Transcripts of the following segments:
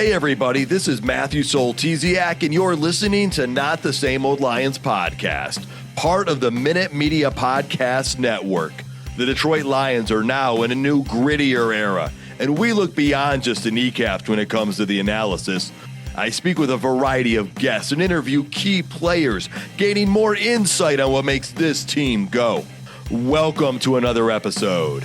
Hey everybody, this is Matthew Soltesiak, and you're listening to Not the Same Old Lions podcast, part of the Minute Media Podcast Network. The Detroit Lions are now in a new, grittier era, and we look beyond just the kneecaps when it comes to the analysis. I speak with a variety of guests and interview key players, gaining more insight on what makes this team go. Welcome to another episode.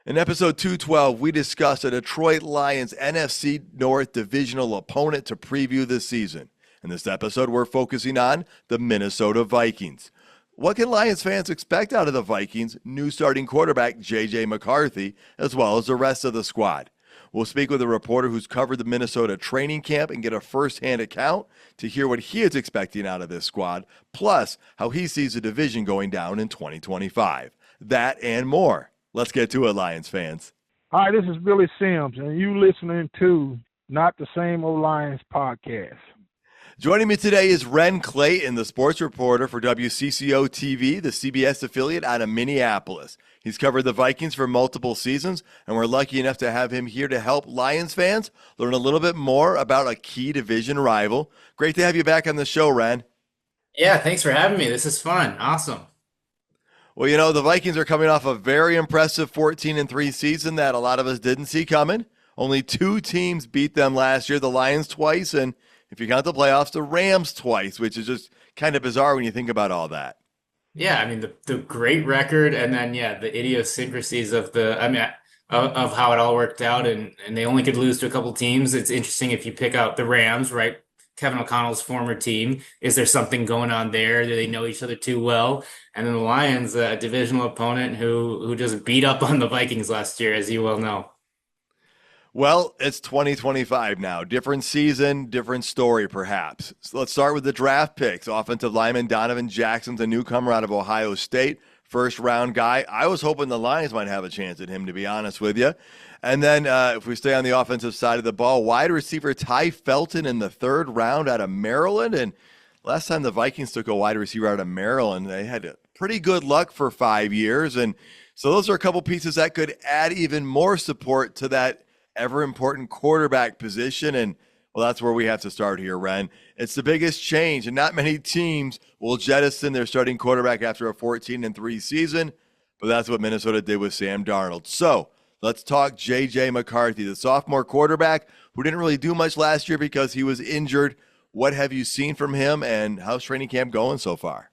In episode 212, we discuss a Detroit Lions NFC North divisional opponent to preview this season. In this episode, we're focusing on the Minnesota Vikings. What can Lions fans expect out of the Vikings' new starting quarterback, McCarthy, as well as the rest of the squad? We'll speak with a reporter who's covered the Minnesota training camp and get a first-hand account to hear what he is expecting out of this squad, plus how he sees the division going down in 2025. That and more. Let's get to it, Lions fans. Hi, this is Billy Sims, and you listening to Not the Same Old Lions podcast. Joining me today is Ren Clayton, the sports reporter for WCCO TV, the CBS affiliate out of Minneapolis. He's covered the Vikings for multiple seasons, and we're lucky enough to have him here to help Lions fans learn a little bit more about a key division rival. Great to have you back on the show, Ren. Yeah, thanks for having me. This is fun. Awesome. Well, you know, the Vikings are coming off a very impressive 14-3 season that a lot of us didn't see coming. Only two teams beat them last year, the Lions twice, and if you count the playoffs, the Rams twice, which is just kind of bizarre when you think about all that. Yeah, I mean the great record, and then the idiosyncrasies of of how it all worked out, and they only could lose to a couple teams. It's interesting if you pick out the Rams, right? Kevin O'Connell's former team. Is there something going on there? Do they know each other too well? And then the Lions, a divisional opponent who just beat up on the Vikings last year, as you well know. Well, it's 2025 now. Different season, different story, perhaps. So let's start with the draft picks. Offensive lineman Donovan Jackson's a newcomer out of Ohio State, first-round guy. I was hoping the Lions might have a chance at him, to be honest with you. And then if we stay on the offensive side of the ball, wide receiver Ty Felton in the third round out of Maryland. And last time the Vikings took a wide receiver out of Maryland, they had pretty good luck for 5 years. And so those are a couple pieces that could add even more support to that ever-important quarterback position. And, well, that's where we have to start here, Ren. It's the biggest change, and not many teams will jettison their starting quarterback after a 14-3 season, but that's what Minnesota did with Sam Darnold. So let's talk McCarthy, the sophomore quarterback who didn't really do much last year because he was injured. What have you seen from him, and how's training camp going so far?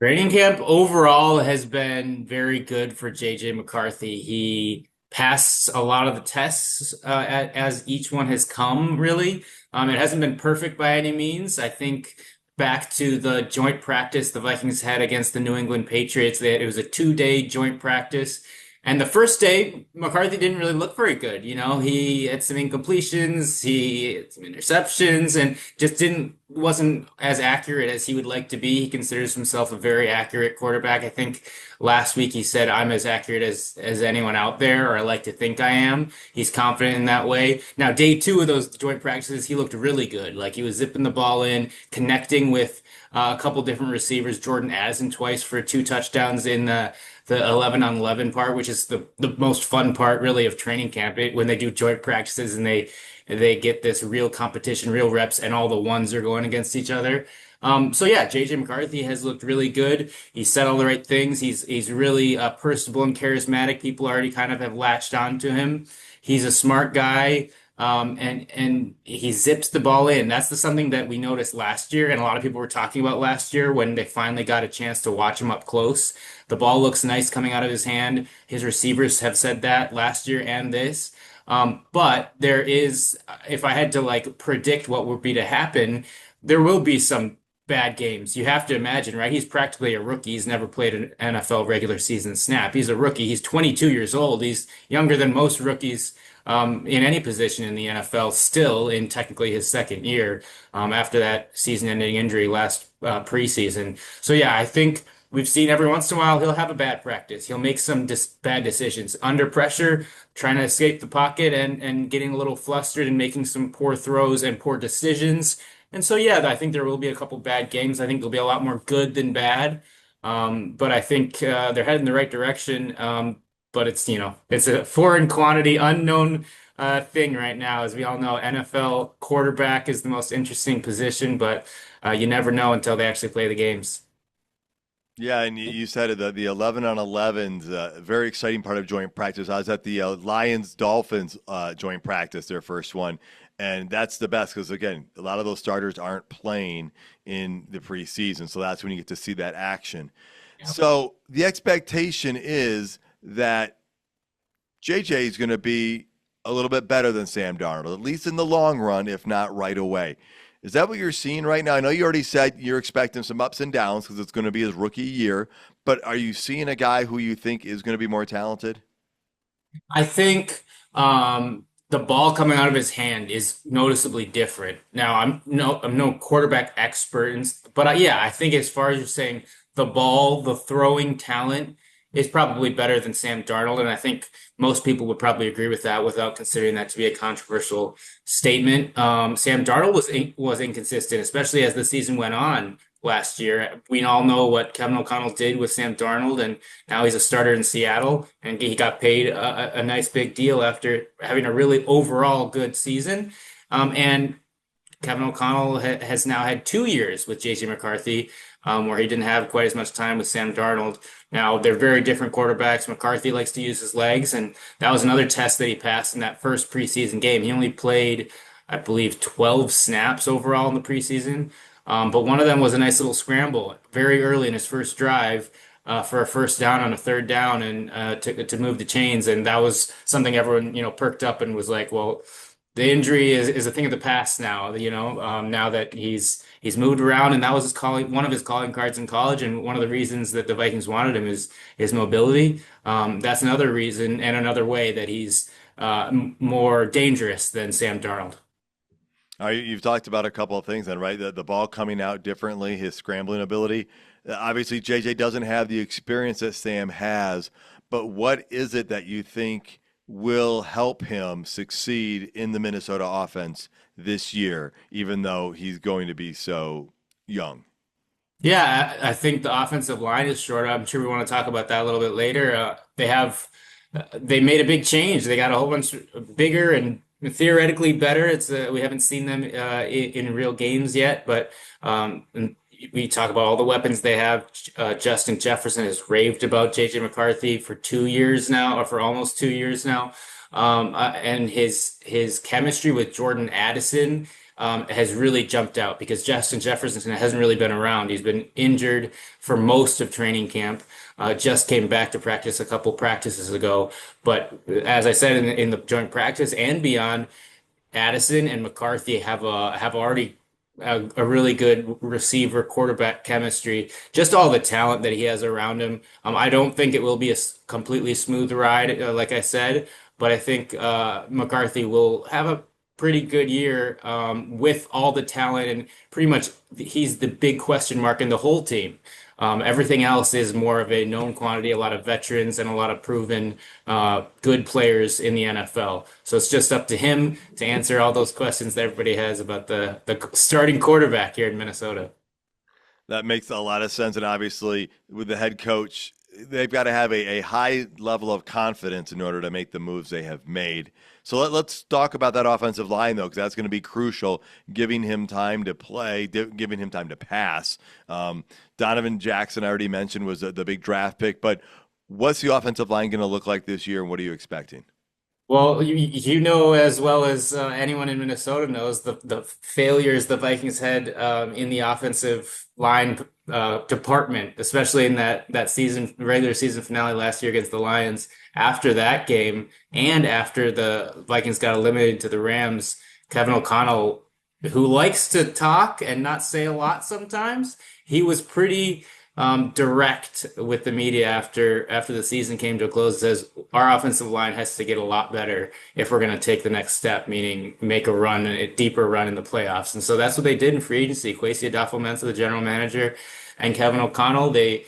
Training camp overall has been very good for McCarthy. He passed a lot of the tests as each one has come, really. It hasn't been perfect by any means. I think back to the joint practice the Vikings had against the New England Patriots, it was a 2-day joint practice. And the first day, McCarthy didn't really look very good. You know, he had some incompletions, he had some interceptions, and just wasn't as accurate as he would like to be. He considers himself a very accurate quarterback. I think last week he said, I'm as accurate as anyone out there, or I like to think I am. He's confident in that way. Now, day 2 of those joint practices, he looked really good. Like, he was zipping the ball in, connecting with a couple different receivers, Jordan Addison twice for 2 touchdowns in the 11-on-11 part, which is the most fun part, really, of training camp, when they do joint practices and they get this real competition, real reps, and all the ones are going against each other. McCarthy has looked really good. He said all the right things. He's really personable and charismatic. People already kind of have latched on to him. He's a smart guy. And he zips the ball in. That's something that we noticed last year, and a lot of people were talking about last year when they finally got a chance to watch him up close. The ball looks nice coming out of his hand. His receivers have said that last year and this. But there is, if I had to predict what would be to happen, there will be some bad games. You have to imagine, right? He's practically a rookie. He's never played an NFL regular season snap. He's a rookie. He's 22 years old. He's younger than most rookies in any position in the NFL, still in technically his second year after that season-ending injury last preseason. So yeah, I think we've seen every once in a while he'll have a bad practice. He'll make some bad decisions under pressure, trying to escape the pocket and getting a little flustered and making some poor throws and poor decisions. And so yeah, I think there will be a couple bad games. I think there'll be a lot more good than bad. But I think they're heading in the right direction. but it's, it's a foreign quantity, unknown thing right now. As we all know, NFL quarterback is the most interesting position, but you never know until they actually play the games. Yeah, and you said it, the 11 on 11's a very exciting part of joint practice. I was at the Lions Dolphins joint practice, their first one, and that's the best because again, a lot of those starters aren't playing in the preseason, so that's when you get to see that action. So the expectation is that JJ is going to be a little bit better than Sam Darnold, at least in the long run, if not right away. Is that what you're seeing right now? I know you already said you're expecting some ups and downs because it's going to be his rookie year, but are you seeing a guy who you think is going to be more talented? I think the ball coming out of his hand is noticeably different. Now, I'm no quarterback expert, but yeah, I think as far as you're saying, the throwing talent is probably better than Sam Darnold, and I think most people would probably agree with that without considering that to be a controversial statement. Sam Darnold was inconsistent, especially as the season went on last year. We all know what Kevin O'Connell did with Sam Darnold, and now he's a starter in Seattle, and he got paid a nice big deal after having a really overall good season. And Kevin O'Connell has now had 2 years with JJ McCarthy, where he didn't have quite as much time with Sam Darnold. Now, they're very different quarterbacks. McCarthy likes to use his legs, and that was another test that he passed in that first preseason game. He only played, I believe, 12 snaps overall in the preseason. But one of them was a nice little scramble very early in his first drive for a first down on a third down and to move the chains. And that was something everyone, perked up and was like, well, the injury is a thing of the past now, now that he's moved around, and that was one of his calling cards in college, and one of the reasons that the Vikings wanted him is his mobility. That's another reason and another way that he's more dangerous than Sam Darnold. All right, you've talked about a couple of things then, right? The ball coming out differently, his scrambling ability. Obviously, JJ doesn't have the experience that Sam has, but what is it that you think will help him succeed in the Minnesota offense this year, even though he's going to be so young? Yeah, I think the offensive line is short. I'm sure we want to talk about that a little bit later. They made a big change. They got a whole bunch bigger and theoretically better. We haven't seen them in real games yet, but and we talk about all the weapons they have. Justin Jefferson has raved about JJ McCarthy for 2 years now, or for almost 2 years now. And his chemistry with Jordan Addison has really jumped out because Justin Jefferson hasn't really been around. He's been injured for most of training camp. Just came back to practice a couple practices ago. But as I said in the joint practice and beyond, Addison and McCarthy have already a really good receiver quarterback chemistry. Just all the talent that he has around him. I don't think it will be a completely smooth ride, like I said, but I think McCarthy will have a pretty good year with all the talent, and pretty much he's the big question mark in the whole team. Everything else is more of a known quantity, a lot of veterans and a lot of proven good players in the NFL. So it's just up to him to answer all those questions that everybody has about the starting quarterback here in Minnesota. That makes a lot of sense. And obviously, with the head coach, they've got to have a high level of confidence in order to make the moves they have made. So let's talk about that offensive line, though, because that's going to be crucial, giving him time to play, giving him time to pass. Donovan Jackson, I already mentioned, was the big draft pick. But what's the offensive line going to look like this year, and what are you expecting? Well, you know as well as anyone in Minnesota knows the failures the Vikings had in the offensive line department, especially in that regular season finale last year against the Lions. After that game, and after the Vikings got eliminated to the Rams, Kevin O'Connell, who likes to talk and not say a lot sometimes, he was pretty direct with the media after the season came to a close. Says our offensive line has to get a lot better if we're going to take the next step, meaning make a deeper run in the playoffs. And so that's what they did in free agency. Kwesi Adofo-Mensah, the general manager, and Kevin O'Connell, they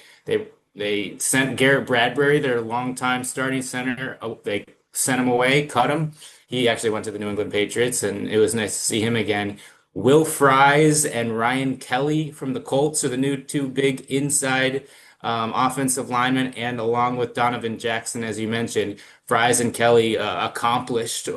sent Garrett Bradbury, their longtime starting center. They sent him away, cut him. He actually went to the New England Patriots, and it was nice to see him again. Will Fries and Ryan Kelly from the Colts are the new two big inside offensive linemen, and along with Donovan Jackson, as you mentioned, Fries and Kelly accomplished.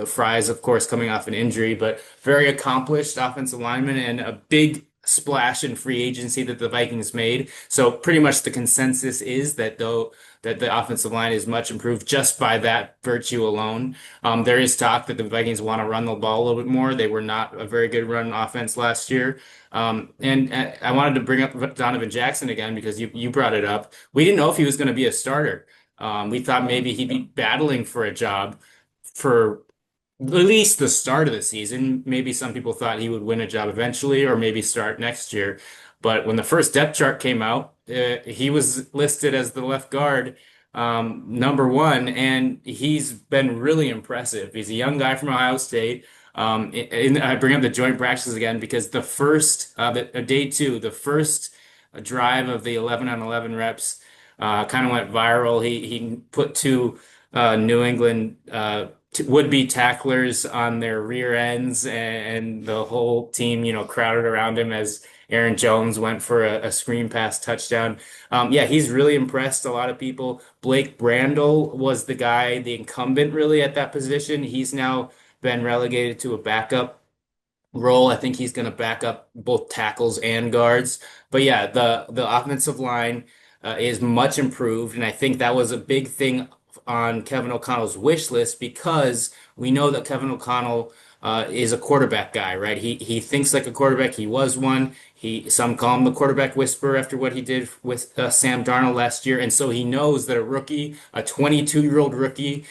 Fries, of course, coming off an injury, but very accomplished offensive lineman and a big splash in free agency that the Vikings made. So pretty much the consensus is that though that the offensive line is much improved just by that virtue alone. There is talk that the Vikings want to run the ball a little bit more. They were not a very good run offense last year. And I wanted to bring up Donovan Jackson again because you brought it up. We didn't know if he was going to be a starter. We thought maybe he'd be battling for a job for at least the start of the season. Maybe some people thought he would win a job eventually or maybe start next year. But when the first depth chart came out, he was listed as the left guard, number one, and he's been really impressive. He's a young guy from Ohio State. And I bring up the joint practices again because the first, day two, the first drive of the 11 on 11 reps, kind of went viral. He put two New England would-be tacklers on their rear ends, and the whole team, crowded around him as Aaron Jones went for a screen pass touchdown. Yeah, he's really impressed a lot of people. Blake Brandel was the guy, the incumbent really at that position. He's now been relegated to a backup role. I think he's going to back up both tackles and guards. But yeah, the offensive line is much improved, and I think that was a big thing on Kevin O'Connell's wish list because we know that Kevin O'Connell is a quarterback guy, right? He thinks like a quarterback. He was one. Some call him the quarterback whisperer after what he did with Sam Darnold last year, and so he knows that a rookie, a 22-year-old rookie,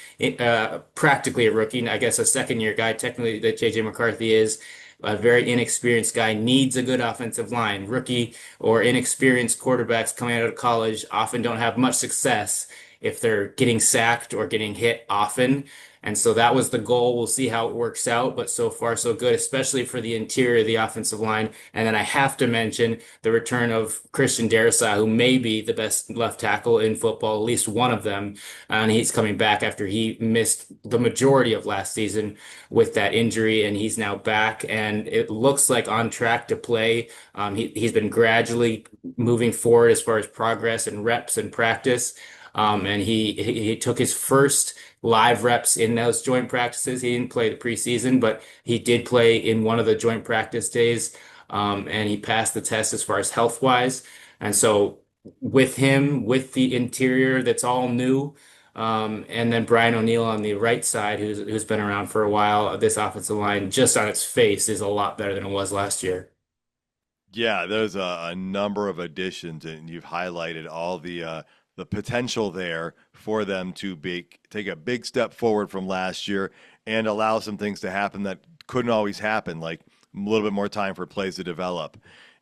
practically a rookie, I guess a second-year guy, technically that JJ McCarthy is. A very inexperienced guy needs a good offensive line. Rookie or inexperienced quarterbacks coming out of college often don't have much success if they're getting sacked or getting hit often. And so that was the goal. We'll see how it works out, but so far so good, especially for the interior of the offensive line. And then I have to mention the return of Christian Darrisaw, who may be the best left tackle in football, at least one of them. And he's coming back after he missed the majority of last season with that injury, and he's now back. And it looks like on track to play. He's been gradually moving forward as far as progress and reps and practice. And he took his first live reps in those joint practices. He didn't play the preseason, but he did play in one of the joint practice days. And he passed the test as far as health wise. And so with him, with the interior that's all new, and then Brian O'Neill on the right side, who's been around for a while, this offensive line just on its face is a lot better than it was last year. Yeah, there's a number of additions, and you've highlighted all the potential there for them to take a big step forward from last year and allow some things to happen that couldn't always happen, like a little bit more time for plays to develop.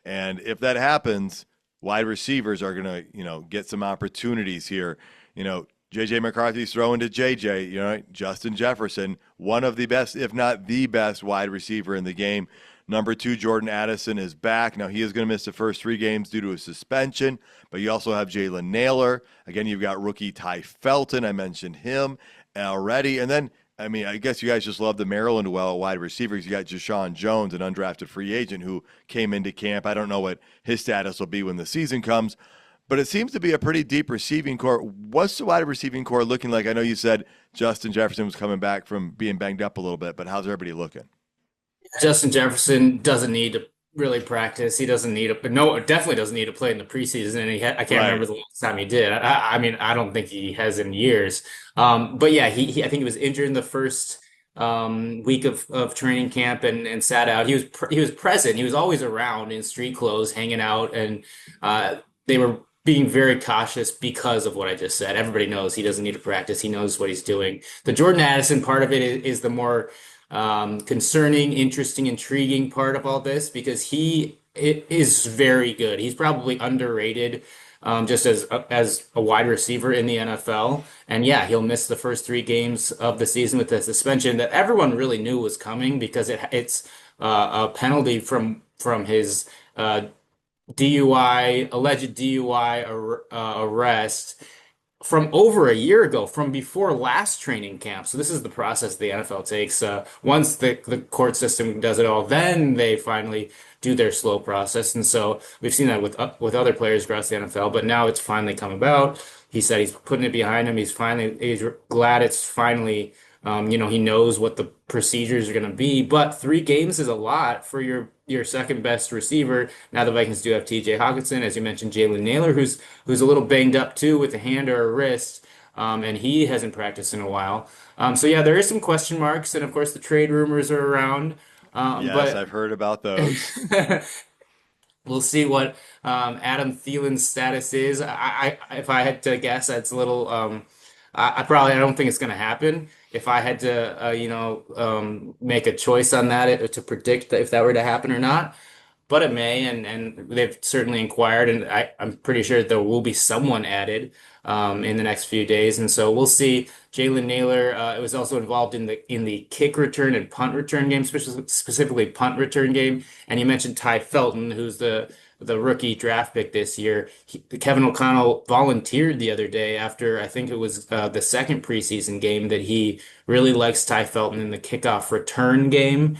And if that happens, wide receivers are going to, get some opportunities here. JJ McCarthy's throwing to JJ, Justin Jefferson, one of the best, if not the best wide receiver in the game. Number 2, Jordan Addison is back. Now, he is going to miss the first 3 games due to a suspension, but you also have Jalen Nailor. Again, you've got rookie Ty Felton. I mentioned him already. And then, I guess you guys just love the Maryland wide receivers. You got Jashawn Jones, an undrafted free agent who came into camp. I don't know what his status will be when the season comes, but it seems to be a pretty deep receiving core. What's the wide receiving core looking like? I know you said Justin Jefferson was coming back from being banged up a little bit, but how's everybody looking? Justin Jefferson doesn't need to really practice. He doesn't need to, but no, definitely doesn't need to play in the preseason. And I can't remember the last time he did. I mean, I don't think he has in years. But yeah, I think he was injured in the first week of training camp and sat out. He was present. He was always around in street clothes, hanging out, and they were being very cautious because of what I just said. Everybody knows he doesn't need to practice. He knows what he's doing. The Jordan Addison part of it is the more concerning, interesting, intriguing part of all this because he is very good. He's probably underrated, just as a wide receiver in the NFL. And yeah, he'll miss the first 3 games of the season with the suspension that everyone really knew was coming because it's a penalty from his alleged DUI arrest. from over a year ago, from before last training camp. So this is the process the NFL takes. Once the court system does it all, then they finally do their slow process. And so we've seen that with other players across the NFL, but now it's finally come about. He said he's putting it behind him. He's glad it's finally he knows what the procedures are going to be, but 3 games is a lot for your second best receiver. Now the Vikings do have TJ Hockenson, as you mentioned, Jalen Nailor, who's a little banged up too with a hand or a wrist, and he hasn't practiced in a while. So yeah, there is some question marks, and of course the trade rumors are around. Yes, But I've heard about those. we'll see what Adam Thielen's status is. If I had to guess, that's a little. I don't think it's going to happen. If I had to, make a choice on that to predict if that were to happen or not, but it may, and they've certainly inquired, and I'm pretty sure there will be someone added in the next few days, and so we'll see. Jalen Nailor was also involved in the kick return and punt return game, specifically punt return game, and you mentioned Ty Felton, who's the rookie draft pick this year. Kevin O'Connell volunteered the other day after I think it was the second preseason game that he really likes Ty Felton in the kickoff return game.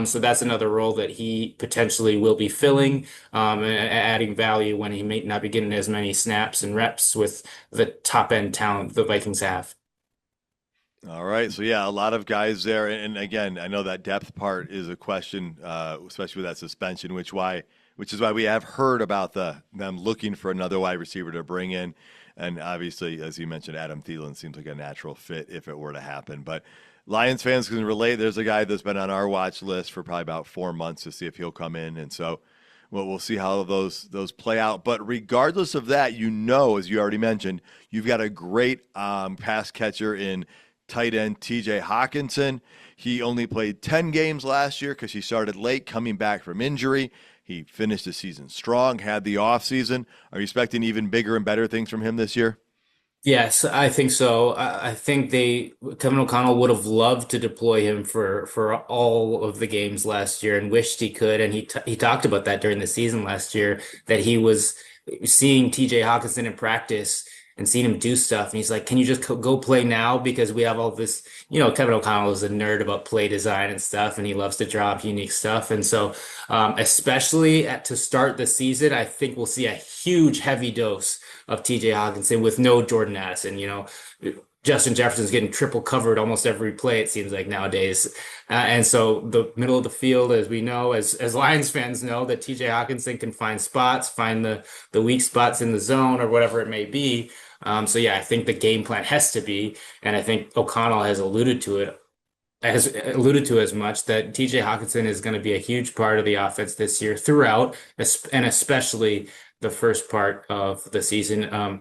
So that's another role that he potentially will be filling, and adding value when he may not be getting as many snaps and reps with the top end talent the Vikings have. All right. So yeah, a lot of guys there. And again, I know that depth part is a question, especially with that suspension, which is why we have heard about them looking for another wide receiver to bring in. And obviously, as you mentioned, Adam Thielen seems like a natural fit if it were to happen. But Lions fans can relate. There's a guy that's been on our watch list for probably about 4 months to see if he'll come in. And so we'll see how those play out. But regardless of that, as you already mentioned, you've got a great pass catcher in tight end TJ Hockenson. He only played 10 games last year because he started late coming back from injury. He finished the season strong, had the offseason. Are you expecting even bigger and better things from him this year? Yes, I think so. I think Kevin O'Connell would have loved to deploy him for all of the games last year and wished he could. And he talked about that during the season last year, that he was seeing TJ Hawkinson in practice and seeing him do stuff. And he's like, "Can you just go play now? Because we have all this." Kevin O'Connell is a nerd about play design and stuff, and he loves to draw up unique stuff. And so, especially to start the season, I think we'll see a huge heavy dose of TJ Hockenson with no Jordan Addison. Justin Jefferson's getting triple covered almost every play, it seems like nowadays. And so the middle of the field, as we know, as Lions fans know, that TJ Hockenson can find spots, find the weak spots in the zone or whatever it may be. So yeah, I think the game plan has to be, and I think O'Connell has alluded to as much, that TJ Hockenson is going to be a huge part of the offense this year throughout, and especially the first part of the season.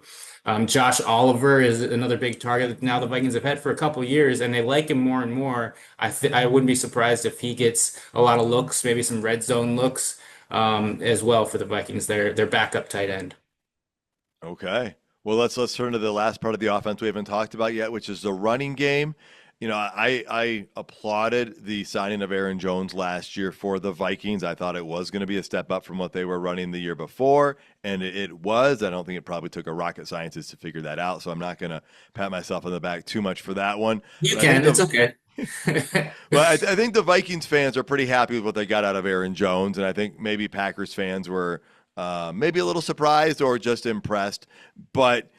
Josh Oliver is another big target that now the Vikings have had for a couple of years, and they like him more and more. I wouldn't be surprised if he gets a lot of looks, maybe some red zone looks, as well for the Vikings. Their backup tight end. Okay. Well, let's turn to the last part of the offense we haven't talked about yet, which is the running game. I applauded the signing of Aaron Jones last year for the Vikings. I thought it was going to be a step up from what they were running the year before, and it was. I don't think it probably took a rocket scientist to figure that out, so I'm not going to pat myself on the back too much for that one. You But I think can, it's okay. well, I think the Vikings fans are pretty happy with what they got out of Aaron Jones, and I think maybe Packers fans were maybe a little surprised or just impressed. But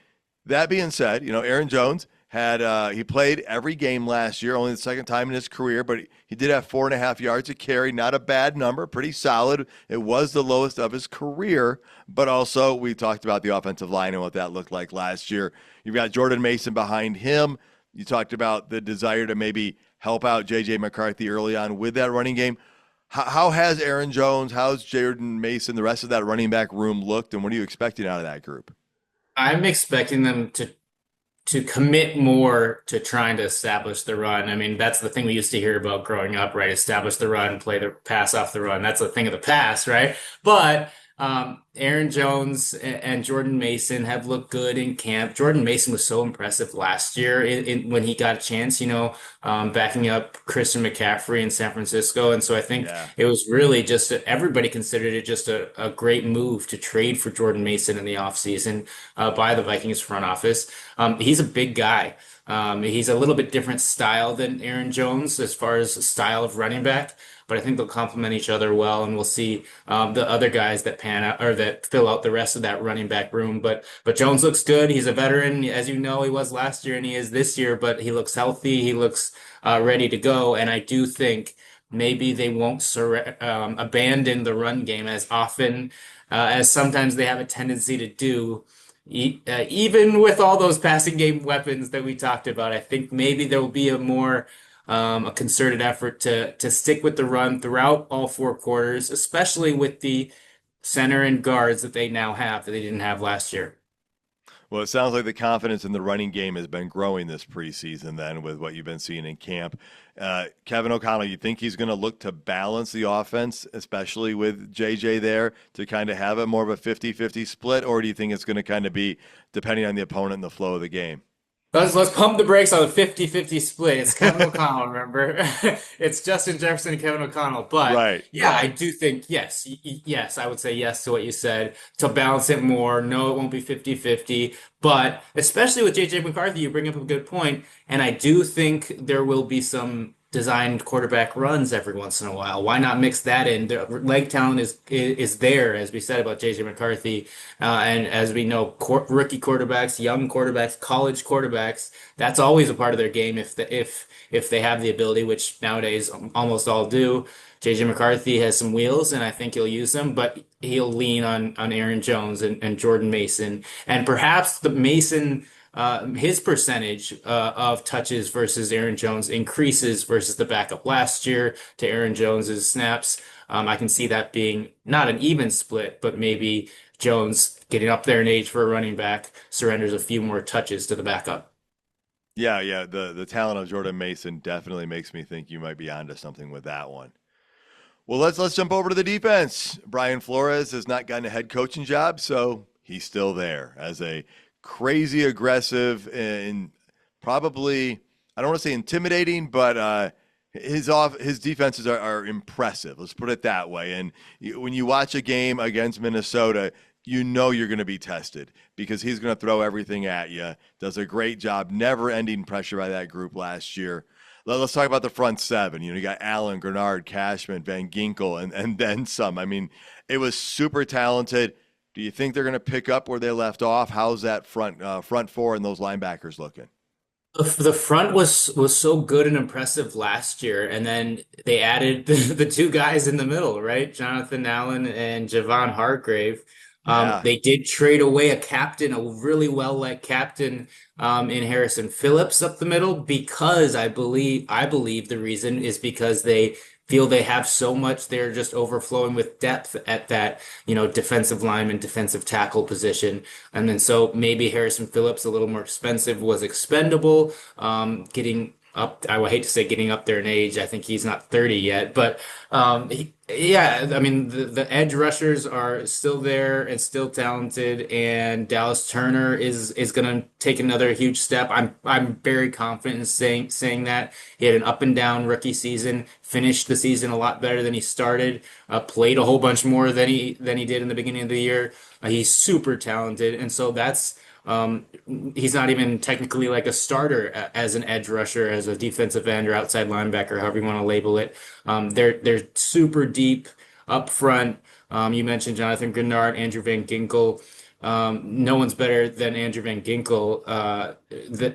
that being said, Aaron Jones he played every game last year, only the second time in his career, but he did have 4.5 yards a carry. Not a bad number, pretty solid. It was the lowest of his career, but also we talked about the offensive line and what that looked like last year. You've got Jordan Mason behind him. You talked about the desire to maybe help out J.J. McCarthy early on with that running game. How has Aaron Jones, how's Jordan Mason, the rest of that running back room looked, and what are you expecting out of that group? I'm expecting them to commit more to trying to establish the run. I mean, that's the thing we used to hear about growing up, right? Establish the run, play the pass off the run. That's a thing of the past, right? But Aaron Jones and Jordan Mason have looked good in camp. Jordan Mason was so impressive last year when he got a chance, backing up Christian McCaffrey in San Francisco. And so I think Yeah. it was really just everybody considered it just a great move to trade for Jordan Mason in the offseason by the Vikings front office. He's a big guy. He's a little bit different style than Aaron Jones as far as style of running back, but I think they'll complement each other well, and we'll see the other guys that pan out or that fill out the rest of that running back room. But Jones looks good. He's a veteran, as you know, he was last year and he is this year. But he looks healthy. He looks ready to go, and I do think maybe they won't abandon the run game as often as sometimes they have a tendency to do. Even with all those passing game weapons that we talked about, I think maybe there will be a concerted effort to stick with the run throughout all four quarters, especially with the center and guards that they now have that they didn't have last year. Well, it sounds like the confidence in the running game has been growing this preseason then with what you've been seeing in camp. Kevin O'Connell, you think he's going to look to balance the offense, especially with JJ there, to kind of have it more of a 50-50 split, or do you think it's going to kind of be depending on the opponent and the flow of the game? Let's pump the brakes on the 50-50 split. It's Kevin O'Connell, remember? It's Justin Jefferson and Kevin O'Connell. But Right, yeah, I right. do think yes, I would say yes to what you said. To balance it more, no, it won't be 50-50. But especially with JJ McCarthy, you bring up a good point, and I do think there will be some designed quarterback runs every once in a while. Why not mix that in? The leg talent is there, as we said about JJ McCarthy. And as we know, rookie quarterbacks, young quarterbacks, college quarterbacks, that's always a part of their game if they have the ability, which nowadays almost all do. JJ McCarthy has some wheels, and I think he'll use them, but he'll lean on Aaron Jones and Jordan Mason, and perhaps the Mason. His percentage of touches versus Aaron Jones increases versus the backup last year to Aaron Jones's snaps. I can see that being not an even split, but maybe Jones getting up there in age for a running back surrenders a few more touches to the backup. Yeah, yeah. The talent of Jordan Mason definitely makes me think you might be onto something with that one. Well, let's jump over to the defense. Brian Flores has not gotten a head coaching job, so he's still there as a crazy aggressive and probably I don't want to say intimidating, but his defenses are impressive. Let's put it that way. And when you watch a game against Minnesota, you know you're going to be tested because he's going to throw everything at you. Does a great job, never-ending pressure by that group last year. Let's talk about the front seven. You got Allen, Grenard, Cashman, Van Ginkel, and then some. I mean, it was super talented. Do you think they're going to pick up where they left off? How's that front four and those linebackers looking? The front was so good and impressive last year, and then they added the two guys in the middle, right? Jonathan Allen and Javon Hargrave. Yeah, They did trade away a captain, a really well-liked captain, in Harrison Phillips up the middle because I believe the reason is because they feel they have so much, they're just overflowing with depth at that, defensive lineman, defensive tackle position. And then so maybe Harrison Phillips, a little more expensive, was expendable. Getting up, I would hate to say getting up there in age. I think he's not 30 yet, but yeah, I mean the edge rushers are still there and still talented, and Dallas Turner is going to take another huge step. I'm very confident in saying that he had an up and down rookie season, finished the season a lot better than he started, played a whole bunch more than he did in the beginning of the year. He's super talented, and so that's. He's not even technically like a starter as an edge rusher, as a defensive end or outside linebacker, however you want to label it. They're super deep up front. You mentioned Jonathan Grenard, Andrew Van Ginkel. No one's better than Andrew Van Ginkel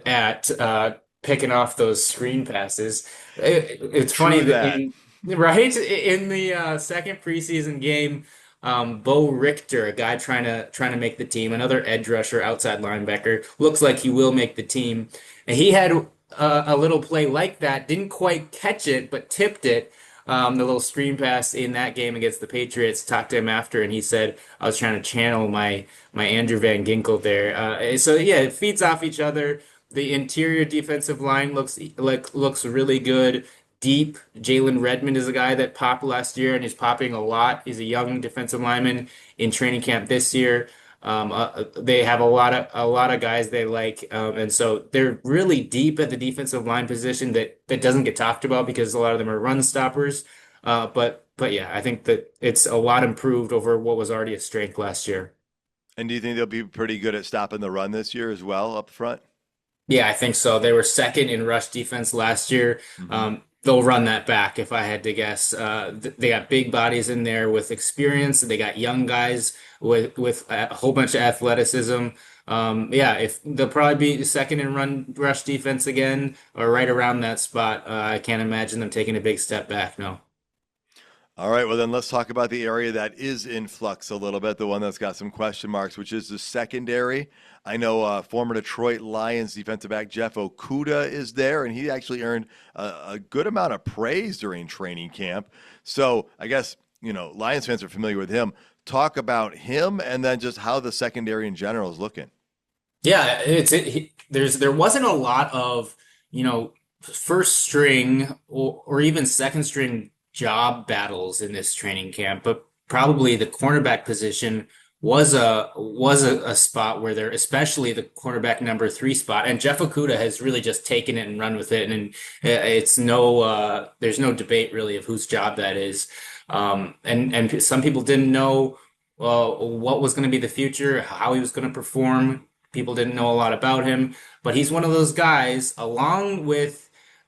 at picking off those screen passes. It's funny true that that. right in the second preseason game. Bo Richter, a guy trying to make the team, another edge rusher, outside linebacker, looks like he will make the team. And he had a little play like that, didn't quite catch it, but tipped it. The little screen pass in that game against the Patriots. Talked to him after, and he said, "I was trying to channel my Andrew Van Ginkel there." So yeah, it feeds off each other. The interior defensive line looks really good. deep. Jalen Redmond is a guy that popped last year and he's popping a lot. He's a young defensive lineman in training camp this year. They have a lot of guys they like, and so they're really deep at the defensive line position that doesn't get talked about because a lot of them are run stoppers. But yeah, I think that it's a lot improved over what was already a strength last year. And do you think they'll be pretty good at stopping the run this year as well up front? Yeah, I think so. They were second in rush defense last year. Hmm. They'll run that back if I had to guess. They got big bodies in there with experience. They got young guys with a whole bunch of athleticism. Yeah, if they'll probably be second in run rush defense again or right around that spot. I can't imagine them taking a big step back. No. All right, well then let's talk about the area that is in flux a little bit, the one that's got some question marks, which is the secondary. I know former Detroit Lions defensive back Jeff Okudah is there, and he actually earned a good amount of praise during training camp. So I guess, Lions fans are familiar with him. Talk about him and then just how the secondary in general is looking. Yeah, there wasn't a lot of, you know, first string or even second string job battles in this training camp, but probably the cornerback position was a spot where there, especially the cornerback number three spot, and Jeff Okudah has really just taken it and run with it, and it's there's no debate really of whose job that is. And some people didn't know what was going to be the future, how he was going to perform. People didn't know a lot about him, but he's one of those guys, along with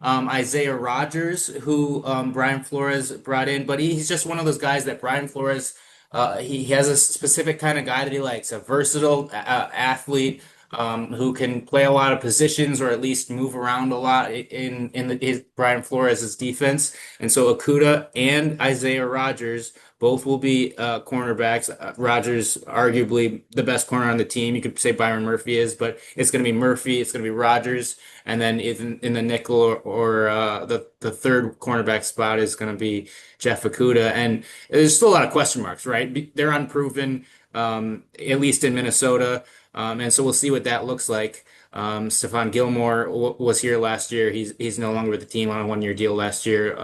Isaiah Rogers, who Brian Flores brought in. But he's just one of those guys that Brian Flores, he has a specific kind of guy that he likes, a versatile athlete who can play a lot of positions or at least move around a lot his Brian Flores' defense. And so Okuda and Isaiah Rogers both will be cornerbacks. Rogers, arguably the best corner on the team. You could say Byron Murphy is, but it's going to be Murphy, it's going to be Rogers, and then in the nickel or the third cornerback spot is going to be Jeff Okuda. And there's still a lot of question marks, right? They're unproven, at least in Minnesota. And so we'll see what that looks like. Stephon Gilmore was here last year. He's no longer with the team on a 1 year deal last year.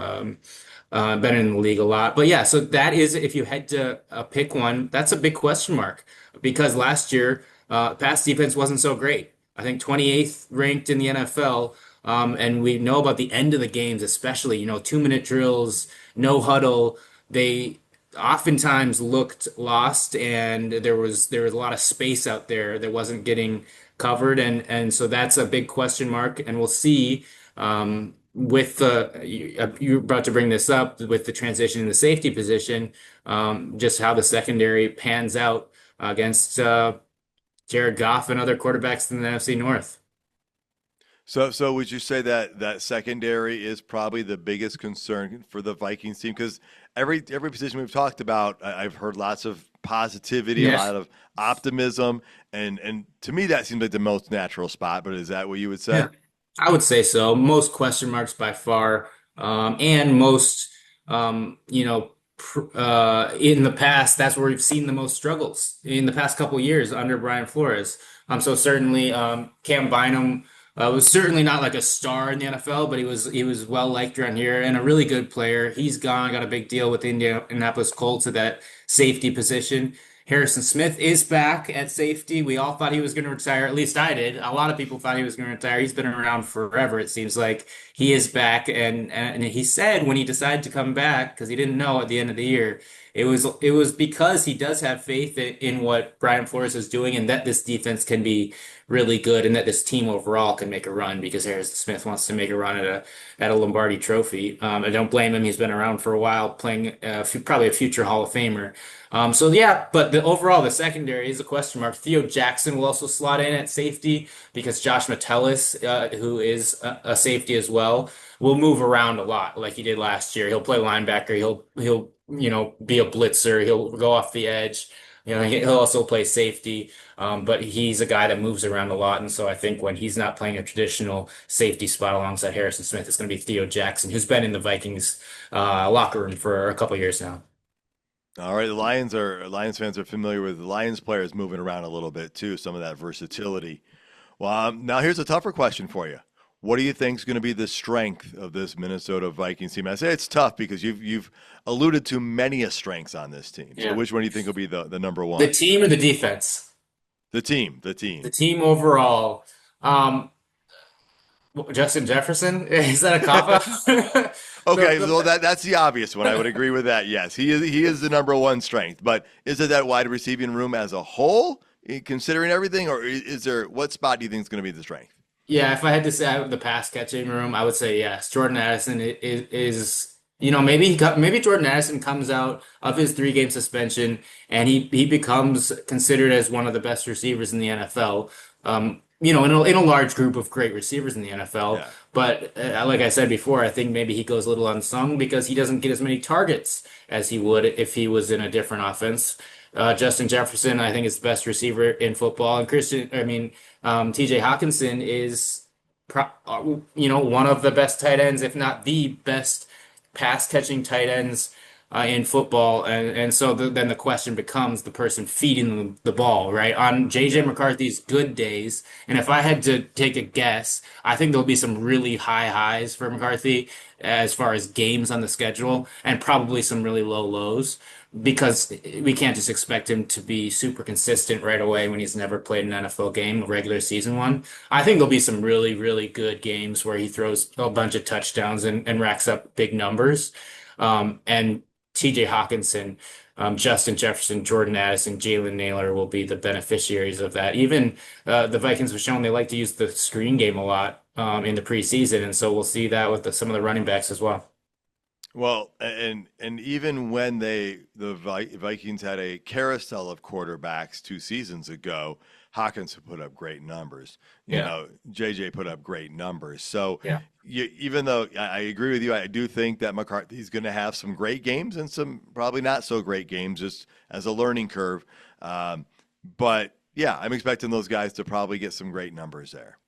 Been in the league a lot. But yeah, so that is, if you had to pick one, that's a big question mark because last year, pass defense wasn't so great. I think 28th ranked in the NFL. And we know about the end of the games, especially, 2 minute drills, no huddle. They oftentimes looked lost and there was a lot of space out there that wasn't getting covered. And so that's a big question mark. And we'll see. With you're about to bring this up with the transition in the safety position, just how the secondary pans out against Jared Goff and other quarterbacks in the NFC North. So would you say that secondary is probably the biggest concern for the Vikings team? Because every position we've talked about, I've heard lots of positivity, a Yeah. lot of optimism, and to me that seems like the most natural spot. But is that what you would say? Yeah. I would say so. Most question marks by far, and most, in the past, that's where we've seen the most struggles in the past couple of years under Brian Flores. So certainly, Cam Bynum was certainly not like a star in the NFL, but he was well liked around here and a really good player. He's gone, got a big deal with the Indianapolis Colts at that safety position. Harrison Smith is back at safety. We all thought he was going to retire. At least I did. A lot of people thought he was going to retire. He's been around forever, it seems like. He is back, and he said when he decided to come back, because he didn't know at the end of the year, it was because he does have faith in what Brian Flores is doing, and that this defense can be really good, and that this team overall can make a run because Harrison Smith wants to make a run at a Lombardi Trophy. I don't blame him. He's been around for a while, playing probably a future Hall of Famer. So yeah, but the secondary is a question mark. Theo Jackson will also slot in at safety because Josh Metellus, who is a safety as well, will move around a lot like he did last year. He'll play linebacker. He'll be a blitzer. He'll go off the edge. He'll also play safety. But he's a guy that moves around a lot, and so I think when he's not playing a traditional safety spot alongside Harrison Smith, it's going to be Theo Jackson, who's been in the Vikings locker room for a couple years now. All right, the Lions fans are familiar with the Lions players moving around a little bit too, some of that versatility. Well, now here's a tougher question for you. What do you think is going to be the strength of this Minnesota Vikings team? I say it's tough because you've alluded to many strengths on this team. So Yeah. which one do you think will be the number The one? team or the defense? The team, the The team. team overall. Um, Justin Jefferson? Is that a cop out? Okay, so The that's the obvious one. I would agree with that. Yes, he is the number one strength. But is it that wide receiving room as a whole, considering everything, or is there what spot do you think is going to be the strength? Yeah, if I had to say the pass catching room, I would say yes. Jordan Addison is you know, maybe Jordan Addison comes out of his 3 game suspension and he becomes considered as one of the best receivers in the NFL. You know, in a large group of great receivers in the NFL. Yeah. But like I said before, I think maybe he goes a little unsung because he doesn't get as many targets as he would if he was in a different offense. Justin Jefferson, I think, is the best receiver in football, and TJ Hawkinson is, you know, one of the best tight ends, if not the best pass catching tight ends in football. And so then the question becomes the person feeding the ball, right? On JJ Yeah. McCarthy's good days, and if I had to take a guess, I think there'll be some really high highs for McCarthy as far as games on the schedule, and probably some really low lows because we can't just expect him to be super consistent right away when he's never played an NFL game, a regular season one. I think there'll be some really, really good games where he throws a bunch of touchdowns and racks up big numbers. And TJ Hawkinson, Justin Jefferson, Jordan Addison, Jalen Naylor will be the beneficiaries of that. Even the Vikings have shown they like to use the screen game a lot in the preseason, and so we'll see that with some of the running backs as well. Well, and even when Vikings had a carousel of quarterbacks 2 seasons ago, Hawkins put up great numbers. You Yeah. know, JJ put up great numbers. So Yeah. even though I agree with you, I do think that McCarthy's going to have some great games and some probably not so great games just as a learning curve. But yeah, I'm expecting those guys to probably get some great numbers there.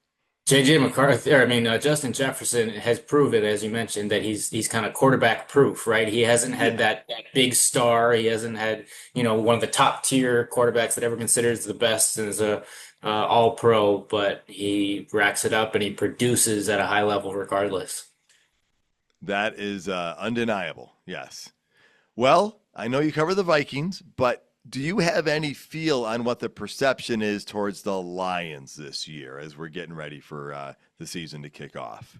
JJ McCarthy, or I mean, Justin Jefferson has proven, as you mentioned, that he's kind of quarterback proof, right? He hasn't had Yeah. that big star. He hasn't had, you know, one of the top tier quarterbacks that ever considers the best as a all pro, but he racks it up and he produces at a high level regardless. That is undeniable. Yes. Well, I know you cover the Vikings, but do you have any feel on what the perception is towards the Lions this year as we're getting ready for the season to kick off?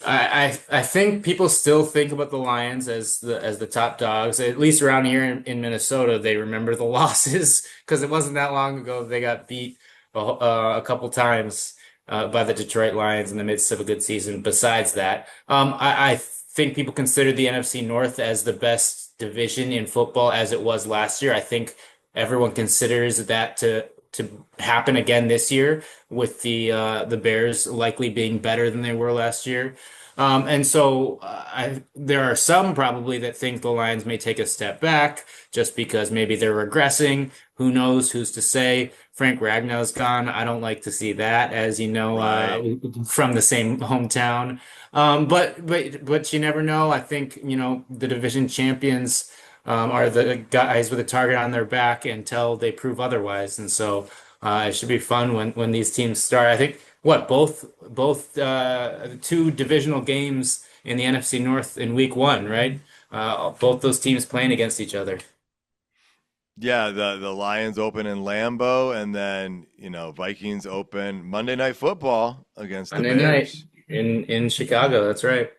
I think people still think about the Lions as the top dogs. At least around here in Minnesota, they remember the losses because it wasn't that long ago they got beat a couple times by the Detroit Lions in the midst of a good season. Besides that, I think people consider the NFC North as the best division in football as it was last year. I think everyone considers that to happen again this year with the Bears likely being better than they were last year. And so there are some probably that think the Lions may take a step back just because maybe they're regressing. Who knows? Who's to say? Frank Ragnow's gone. I don't like to see that, as you know, Right. from the same hometown. But you never know. I think, you know, the division champions are the guys with a target on their back until they prove otherwise. And so it should be fun when these teams start. I think what both 2 divisional games in the NFC North in week 1, right? Both those teams playing against each other. Yeah, the Lions open in Lambeau, and then Vikings open Monday Night Football against the Monday night Bears. in Chicago. That's right.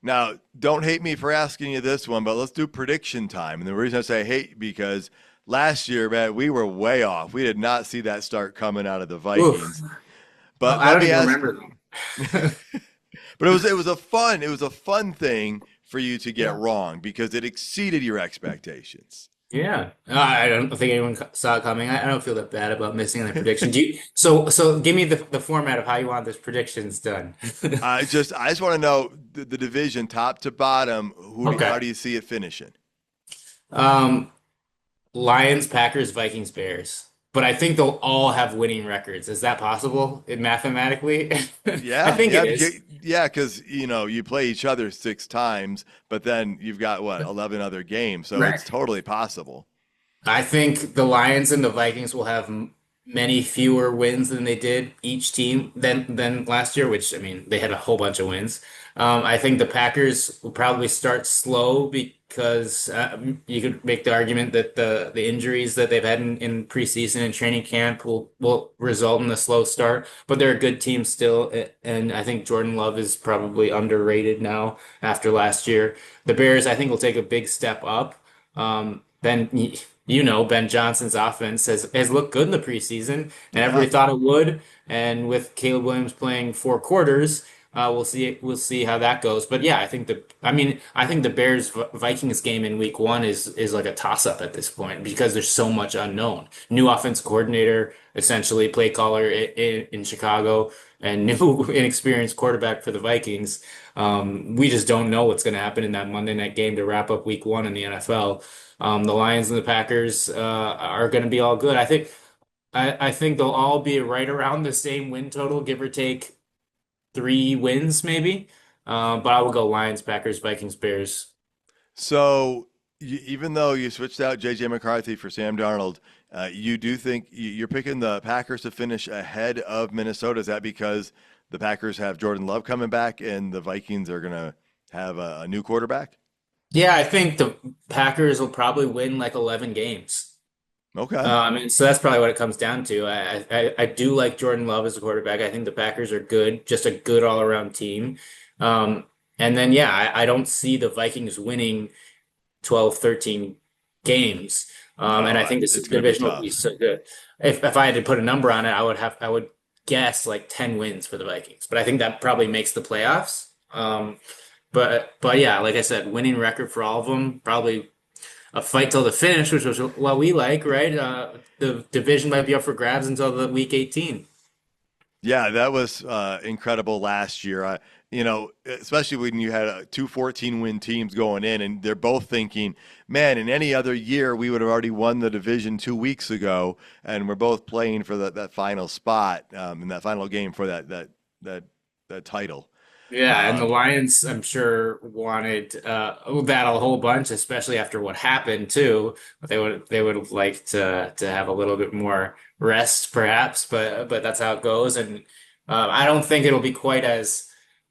Now, don't hate me for asking you this one, but let's do prediction time. And the reason I say hate because last year, man, we were way off. We did not see that start coming out of the Vikings. Oof. Oh, But I let don't me even ask. remember them. But it was a fun thing for you to get Yeah. wrong because it exceeded your expectations. Yeah, I don't think anyone saw it coming. I don't feel that bad about missing the prediction. So give me the format of how you want this predictions done. I just want to know the division top to bottom. How Okay. do you see it finishing? Um, Lions, Packers, Vikings, Bears. But I think they'll all have winning records. Is that possible mathematically? I Yeah, think yeah, it is. yeah, because you play each other 6 times, but then you've got what 11 other games, so Right. it's totally possible. I think the Lions and the Vikings will have many fewer wins than they did each team than last year, which I mean they had a whole bunch of wins. I think the Packers will probably start slow because you could make the argument that the injuries that they've had in preseason and training camp will result in a slow start. But they're a good team still, and I think Jordan Love is probably underrated now after last year. The Bears, I think, will take a big step up. Ben, Ben Johnson's offense has looked good in the preseason, and Yeah. everybody thought it would. And with Caleb Williams playing 4 quarters, we'll see how that goes. But yeah, I think the Bears Vikings game in week 1 is like a toss up at this point because there's so much unknown. New offense coordinator, essentially play caller in Chicago, and new inexperienced quarterback for the Vikings. We just don't know what's going to happen in that Monday night game to wrap up week 1 in the NFL. The Lions and the Packers are going to be all good. I think they'll all be right around the same win total, give or take 3 wins maybe. But I will go Lions, Packers, Vikings, Bears. So even though you switched out J.J. McCarthy for Sam Darnold, you do think you're picking the Packers to finish ahead of Minnesota. Is that because the Packers have Jordan Love coming back and the Vikings are going to have a new quarterback? Yeah, I think the Packers will probably win like 11 games. Okay. And so that's probably what it comes down to. I do like Jordan Love as a quarterback. I think the Packers are good, just a good all around team. And then, yeah, I don't see the Vikings winning 12, 13 games. And I No, think this it's going to be division will be tough. so good. If I had to put a number on it, I would guess like 10 wins for the Vikings. But I think that probably makes the playoffs. But yeah, like I said, winning record for all of them, probably a fight till the finish, which was what we like, right? The division might be up for grabs until the week 18. Yeah, that was incredible last year. Especially when you had two 14-win teams going in, and they're both thinking, "Man, in any other year, we would have already won the division 2 weeks ago." And we're both playing for that final spot in that final game for that title. Yeah, and the Um, Lions, I'm sure, wanted that a whole bunch, especially after what happened too. They would have liked to have a little bit more rest, perhaps, but that's how it goes. And I don't think it'll be quite as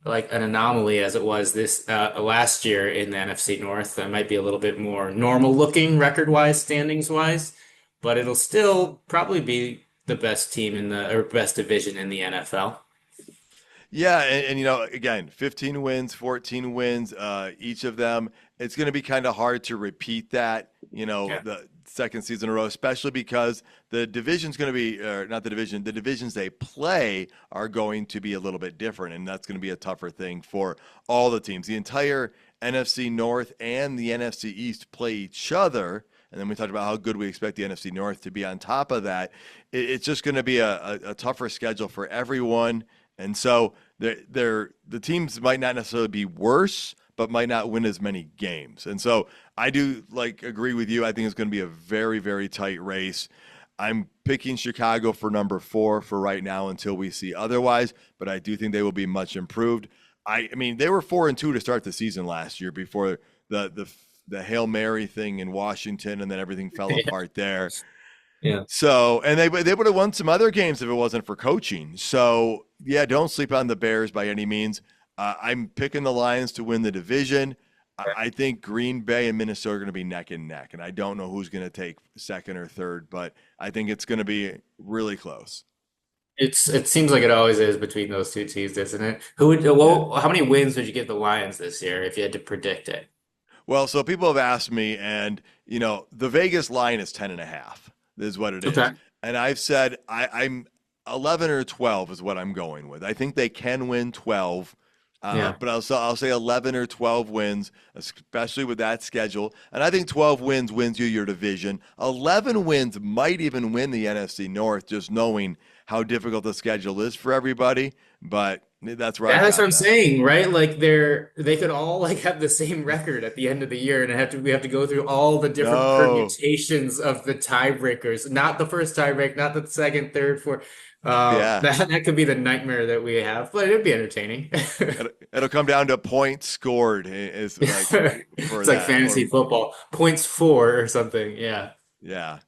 like an anomaly as it was this last year in the NFC North. That might be a little bit more normal looking record-wise, standings-wise, but it'll still probably be the best team in the or best division in the NFL. Yeah, and again, 15 wins, 14 wins, each of them. It's going to be kind of hard to repeat that, Yeah. the second season in a row, especially because the division's going to be, or not the divisions they play are going to be a little bit different, and that's going to be a tougher thing for all the teams. The entire NFC North and the NFC East play each other. And then we talked about how good we expect the NFC North to be on top of that. It's just going to be a tougher schedule for everyone. And so the teams might not necessarily be worse, but might not win as many games. And so I do agree with you. I think it's going to be a very, very tight race. I'm picking Chicago for number 4 for right now until we see otherwise, but I do think they will be much improved. I mean, they were 4-2 to start the season last year before the Hail Mary thing in Washington, and then everything fell apart there. Yeah. So, and they would have won some other games if it wasn't for coaching. So, yeah, don't sleep on the Bears by any means. I'm picking the Lions to win the division. I think Green Bay and Minnesota are going to be neck and neck, and I don't know who's going to take second or third, but I think it's going to be really close. It seems like it always is between those two teams, doesn't it? Yeah. How many wins would you give the Lions this year if you had to predict it? Well, so people have asked me, and the Vegas line is 10.5 is what it is. Okay. And I've said I'm 11 or 12 is what I'm going with. I think they can win 12, Yeah. but I'll say 11 or 12 wins, especially with that schedule. And I think 12 wins you your division. 11 wins might even win the NFC North, just knowing how difficult the schedule is for everybody. But that's where Yeah, I've that's what got I'm them. saying, right? Like they could all like have the same record at the end of the year, and we have to go through all the different No. permutations of the tiebreakers. Not the first tiebreak, not the second, third, fourth. Yeah. That could be the nightmare that we have, but it'd be entertaining. It'll come down to points scored is like for It's like that fantasy or football, points for or something. Yeah. yeah.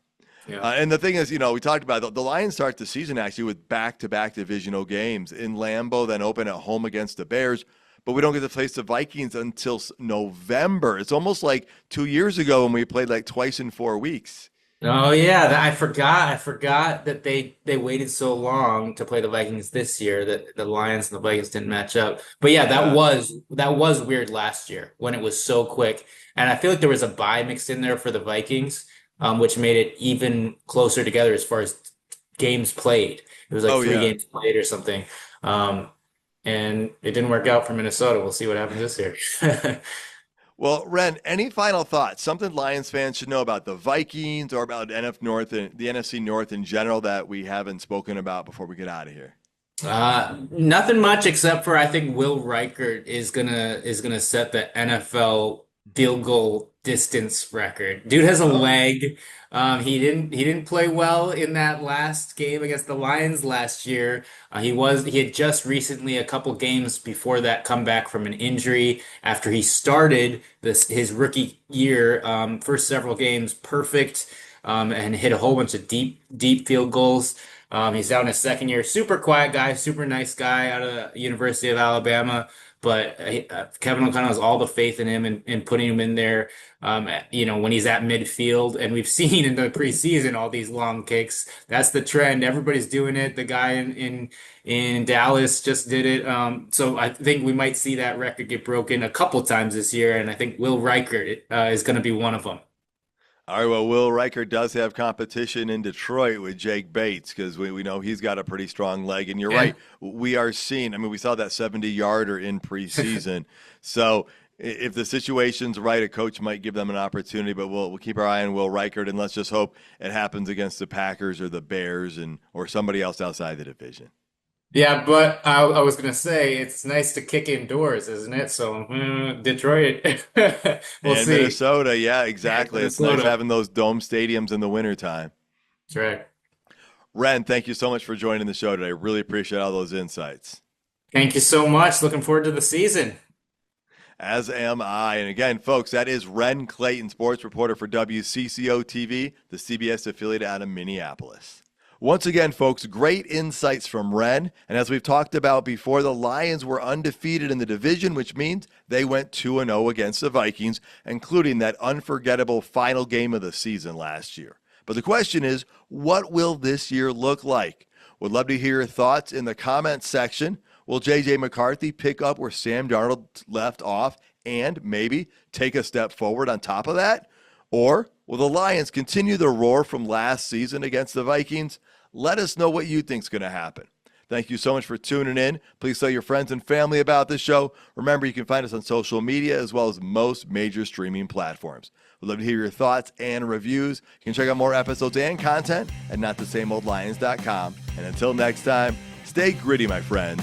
Yeah. And the thing is, we talked about the Lions start the season actually with back-to-back divisional games in Lambeau, then open at home against the Bears. But we don't get to face the Vikings until November. It's almost like 2 years ago when we played like twice in 4 weeks. Oh yeah, I forgot. I forgot that they waited so long to play the Vikings this year that the Lions and the Vikings didn't match up. But yeah, Yeah. that was weird last year when it was so quick. And I feel like there was a bye mixed in there for the Vikings, which made it even closer together as far as games played. It was like Oh, three yeah. games played or something. Um, and it didn't work out for Minnesota. We'll see what happens this year. Well, Ren, any final thoughts? Something Lions fans should know about the Vikings or about NF North and the NFC North in general that we haven't spoken about before we get out of here? Nothing much except for I think Will Reichert is gonna set the NFL field goal distance record. Dude has a Oh, leg. He didn't play well in that last game against the Lions last year. He had just recently a couple games before that come back from an injury after he started his rookie year. First several games perfect, and hit a whole bunch of deep field goals. He's out in his second year. Super quiet guy, super nice guy out of the University of Alabama. But Kevin O'Connell has all the faith in him and putting him in there, when he's at midfield. And we've seen in the preseason all these long kicks. That's the trend. Everybody's doing it. The guy in Dallas just did it. So I think we might see that record get broken a couple times this year. And I think Will Reichert is going to be one of them. all right. Well, Will Riker does have competition in Detroit with Jake Bates because we know he's got a pretty strong leg. And you're Yeah. right. We are seeing, we saw that 70-yarder in preseason. So if the situation's right, a coach might give them an opportunity, but we'll keep our eye on Will Reichert, and let's just hope it happens against the Packers or the Bears or somebody else outside the division. Yeah, but I was gonna say it's nice to kick indoors, isn't it? So Detroit, we'll And see. Minnesota, yeah, Yeah, exactly. It's nice Minnesota. having those dome stadiums in the wintertime. That's right. Ren, thank you so much for joining the show today. Really appreciate all those insights. Thank you so much. Looking forward to the season. As am I. And again, folks, that is Ren Clayton, sports reporter for WCCO TV, the CBS affiliate out of Minneapolis. Once again, folks, great insights from Ren. And as we've talked about before, the Lions were undefeated in the division, which means they went 2-0 against the Vikings, including that unforgettable final game of the season last year. But the question is, what will this year look like? Would love to hear your thoughts in the comments section. Will J.J. McCarthy pick up where Sam Darnold left off and maybe take a step forward on top of that? Or will the Lions continue the roar from last season against the Vikings? Let us know what you think is going to happen. Thank you so much for tuning in. Please tell your friends and family about this show. Remember, you can find us on social media as well as most major streaming platforms. We'd love to hear your thoughts and reviews. You can check out more episodes and content at notthesameoldlions.com. And until next time, stay gritty, my friends.